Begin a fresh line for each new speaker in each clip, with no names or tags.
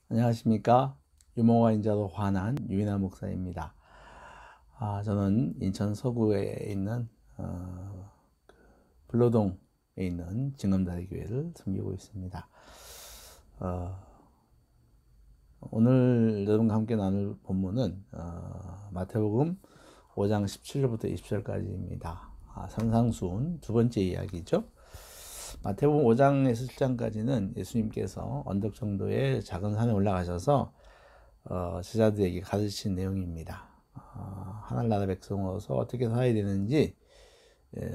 안녕하십니까. 유머와 인자로 환한 유인하 목사입니다. 저는 인천 서구에 있는 불로동에 있는 증엄다리교회를 섬기고 있습니다. 오늘 여러분과 함께 나눌 본문은 마태복음 5장 17절부터 20절까지입니다. 산상수훈 두 번째 이야기죠. 마태복음 5장에서 7장까지는 예수님께서 언덕 정도의 작은 산에 올라가셔서 제자들에게 가르친 내용입니다. 하늘나라 백성으로서 어떻게 살아야 되는지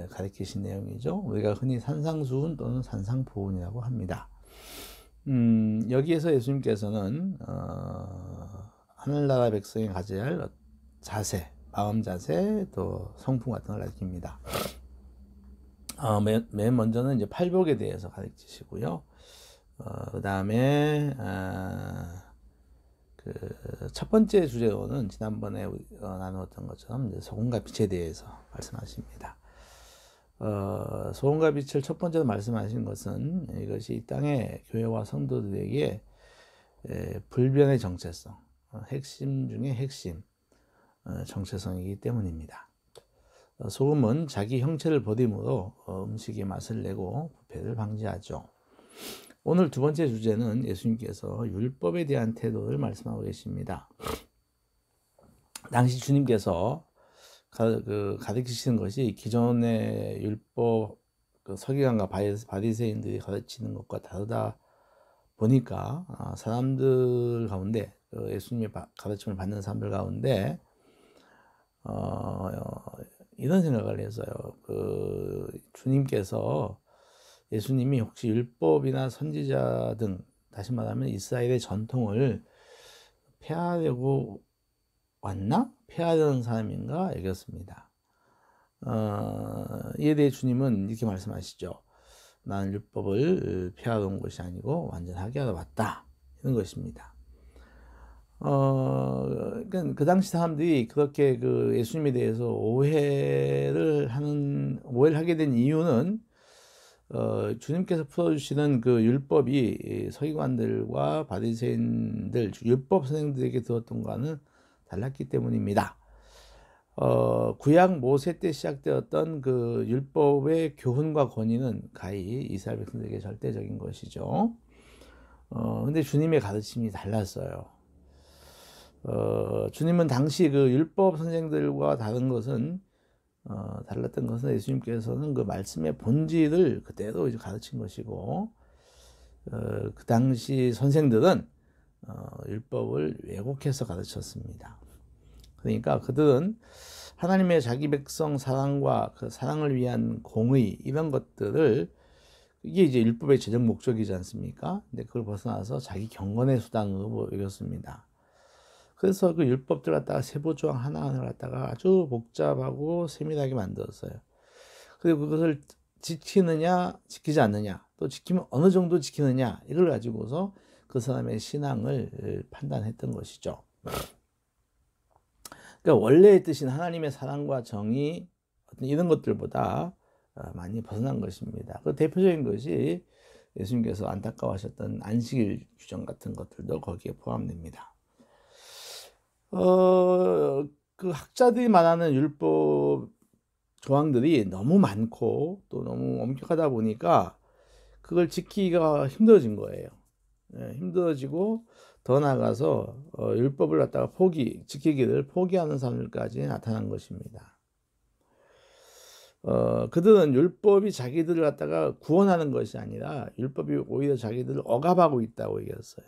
가르치신 내용이죠. 우리가 흔히 산상수훈 또는 산상보훈이라고 합니다. 여기에서 예수님께서는 하늘나라 백성이 가져야 할 자세, 마음 자세, 또 성품 같은 걸 가르칩니다. 맨 먼저는 이제 팔복에 대해서 가르치시고요. 그 다음에 첫 번째 주제로는 지난번에 나누었던 것처럼 이제 소금과 빛에 대해서 말씀하십니다. 소금과 빛을 첫 번째로 말씀하신 것은 이것이 이 땅의 교회와 성도들에게 불변의 정체성, 핵심 중에 핵심 정체성이기 때문입니다. 소금은 자기 형체를 버림으로 음식의 맛을 내고 부패를 방지하죠. 오늘 두 번째 주제는 예수님께서 율법에 대한 태도를 말씀하고 계십니다. 당시 주님께서 가르치시는 것이 기존의 율법 서기관과 바리새인들이 가르치는 것과 다르다 보니까 사람들 가운데 예수님의 가르침을 받는 사람들 가운데 이런 생각을 했어요. 주님께서 예수님이 혹시 율법이나 선지자 등 다시 말하면 이스라엘의 전통을 폐하려고 왔나? 폐하려는 사람인가? 여겼습니다. 이에 대해 주님은 이렇게 말씀하시죠. 나는 율법을 폐하러 온 것이 아니고 완전하게 하러 왔다. 이런 것입니다. 그러니까 그 당시 사람들이 그렇게 예수님에 대해서 오해를 하게 된 이유는 주님께서 풀어주시는 율법이 서기관들과 바리새인들, 율법 선생들에게 들었던 것과는 달랐기 때문입니다. 구약 모세 때 시작되었던 율법의 교훈과 권위는 가히 이스라엘 백성들에게 절대적인 것이죠. 근데 주님의 가르침이 달랐어요. 주님은 당시 율법 선생들과 달랐던 것은 예수님께서는 말씀의 본질을 그대로 이제 가르친 것이고, 그 당시 선생들은 율법을 왜곡해서 가르쳤습니다. 그러니까 그들은 하나님의 자기 백성 사랑과 그 사랑을 위한 공의 이런 것들을 이게 이제 율법의 최종 목적이지 않습니까? 근데 그걸 벗어나서 자기 경건의 수단으로 여겼습니다. 그래서 율법들 갖다가 세부조항 하나하나 갖다가 아주 복잡하고 세밀하게 만들었어요. 그리고 그것을 지키느냐 지키지 않느냐, 또 지키면 어느 정도 지키느냐, 이걸 가지고서 그 사람의 신앙을 판단했던 것이죠. 그러니까 원래의 뜻인 하나님의 사랑과 정의 이런 것들보다 많이 벗어난 것입니다. 그 대표적인 것이 예수님께서 안타까워하셨던 안식일 규정 같은 것들도 거기에 포함됩니다. 학자들이 말하는 율법 조항들이 너무 많고 또 너무 엄격하다 보니까 그걸 지키기가 힘들어진 거예요. 힘들어지고 더 나아가서 율법을 갖다가 지키기를 포기하는 사람들까지 나타난 것입니다. 그들은 율법이 자기들을 갖다가 구원하는 것이 아니라 율법이 오히려 자기들을 억압하고 있다고 얘기했어요.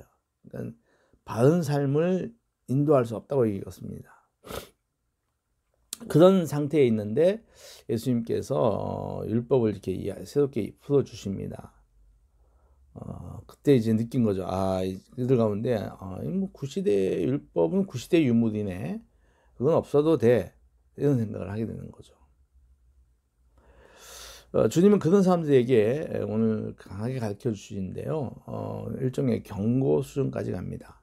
그러니까 바른 삶을 인도할 수 없다고 얘기했습니다. 그런 상태에 있는데 예수님께서 율법을 이렇게 새롭게 풀어주십니다. 그때 이제 느낀 거죠. 이들 가운데 구시대 율법은 구시대 유물이네. 그건 없어도 돼. 이런 생각을 하게 되는 거죠. 주님은 그런 사람들에게 오늘 강하게 가르쳐 주시는데요. 일종의 경고 수준까지 갑니다.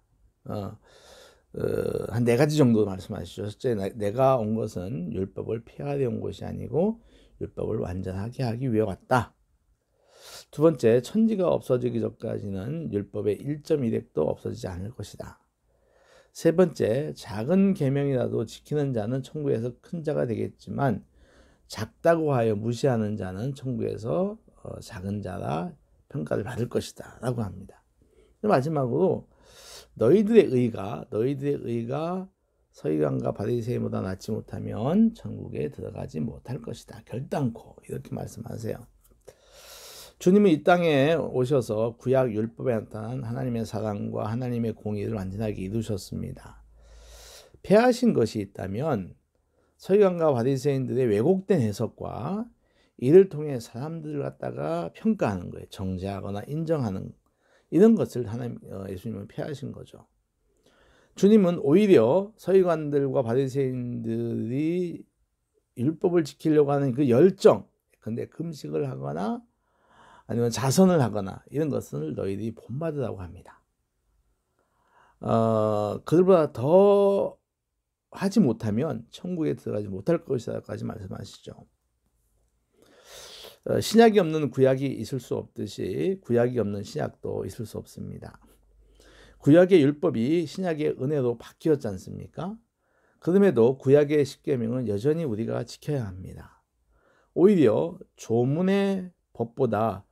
한 4가지 정도 말씀하시죠. 첫째, 내가 온 것은 율법을 폐하려 온 것이 아니고 율법을 완전하게 하기 위해 왔다. 두 번째, 천지가 없어지기 전까지는 율법의 1.1획도 없어지지 않을 것이다. 세 번째, 작은 계명이라도 지키는 자는 천국에서 큰 자가 되겠지만 작다고 하여 무시하는 자는 천국에서 작은 자라 평가를 받을 것이다 라고 합니다. 마지막으로 너희들의 의가 서기관과 바리새인보다 낫지 못하면 천국에 들어가지 못할 것이다. 결단코 이렇게 말씀하세요. 주님은 이 땅에 오셔서 구약 율법에 나타난 하나님의 사랑과 하나님의 공의를 완전하게 이루셨습니다. 폐하신 것이 있다면 서기관과 바리새인들의 왜곡된 해석과 이를 통해 사람들을 갖다가 평가하는 거예요. 정죄하거나 인정하는 이런 것을 예수님은 폐하신 거죠. 주님은 오히려 서기관들과 바리새인들이 율법을 지키려고 하는 그 열정, 근데 금식을 하거나 아니면 자선을 하거나 이런 것을 너희들이 본받으라고 합니다. 그들보다 더 하지 못하면 천국에 들어가지 못할 것이라고까지 말씀하시죠. 신약이 없는 구약이 있을 수 없듯이 구약이 없는 신약도 있을 수 없습니다. 구약의 율법이 신약의 은혜로 바뀌었지 않습니까? 그럼에도 구약의 십계명은 여전히 우리가 지켜야 합니다. 오히려 조문의 법보다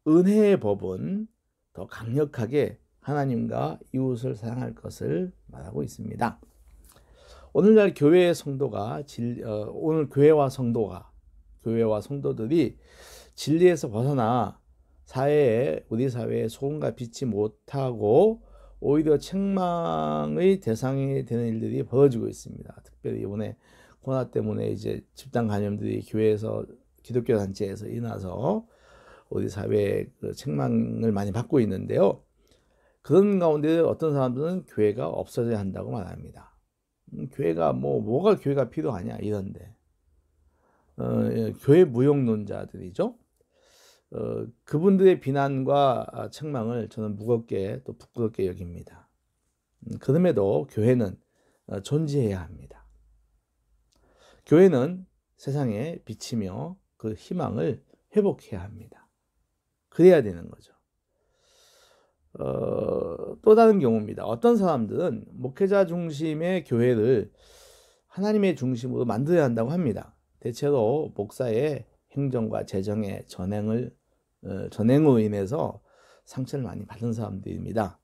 은혜의 법은 더 강력하게 하나님과 이웃을 사랑할 것을 말하고 있습니다. 오늘날 교회의 성도가 오늘 교회와 성도들이 진리에서 벗어나 우리 사회에 소금과 빛이 못하고 오히려 책망의 대상이 되는 일들이 벌어지고 있습니다. 특별히 이번에 코로나 때문에 이제 집단 감염들이 교회에서 기독교 단체에서 일어나서 우리 사회에 그 책망을 많이 받고 있는데요. 그런 가운데 어떤 사람들은 교회가 없어져야 한다고 말합니다. 교회가 뭐가 교회가 필요하냐 이런데 교회 무용론자들이죠. 그분들의 비난과 책망을 저는 무겁게 또 부끄럽게 여깁니다. 그럼에도 교회는 존재해야 합니다. 교회는 세상에 비치며 그 희망을 회복해야 합니다. 그래야 되는 거죠. 또 다른 경우입니다. 어떤 사람들은 목회자 중심의 교회를 하나님의 중심으로 만들어야 한다고 합니다. 대체로 목사의 행정과 재정의 전행으로 인해서 상처를 많이 받은 사람들입니다.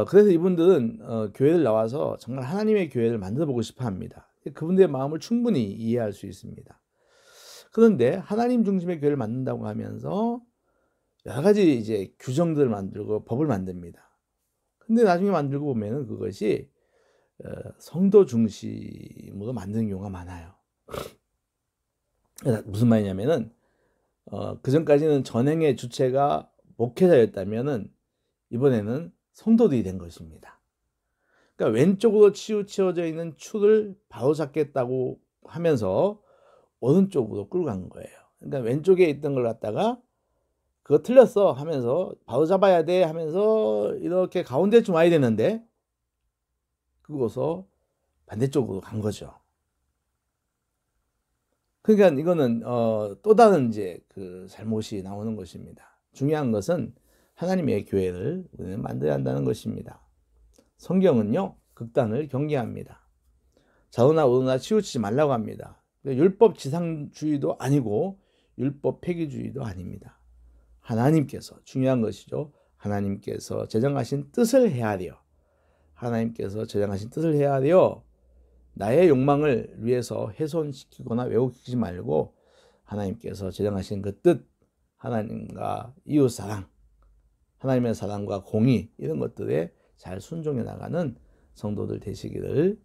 그래서 이분들은 교회를 나와서 정말 하나님의 교회를 만들어 보고 싶어 합니다. 그분들의 마음을 충분히 이해할 수 있습니다. 그런데 하나님 중심의 교회를 만든다고 하면서 여러 가지 이제 규정들을 만들고 법을 만듭니다. 근데 나중에 만들고 보면은 그것이 성도 중심으로 만드는 경우가 많아요. 무슨 말이냐면은 그 전까지는 전행의 주체가 목회자였다면은 이번에는 성도들이 된 것입니다. 그러니까 왼쪽으로 치우쳐져 있는 추를 바로잡겠다고 하면서 오른쪽으로 끌고 간 거예요. 그러니까 왼쪽에 있던 걸 갖다가 그거 틀렸어 하면서 바로잡아야 돼 하면서 이렇게 가운데쯤 와야 되는데 그거서 반대쪽으로 간 거죠. 그러니까 이거는 또 다른 이제 그 잘못이 나오는 것입니다. 중요한 것은 하나님의 교회를 우리는 만들어야 한다는 것입니다. 성경은요 극단을 경계합니다. 좌우나 우우나 치우치지 말라고 합니다. 율법 지상주의도 아니고 율법 폐기주의도 아닙니다. 하나님께서 중요한 것이죠. 하나님께서 제정하신 뜻을 헤아려 나의 욕망을 위해서 훼손시키거나 왜곡시키지 말고 하나님께서 제정하신 그 뜻, 하나님과 이웃사랑, 하나님의 사랑과 공의 이런 것들에 잘 순종해 나가는 성도들 되시기를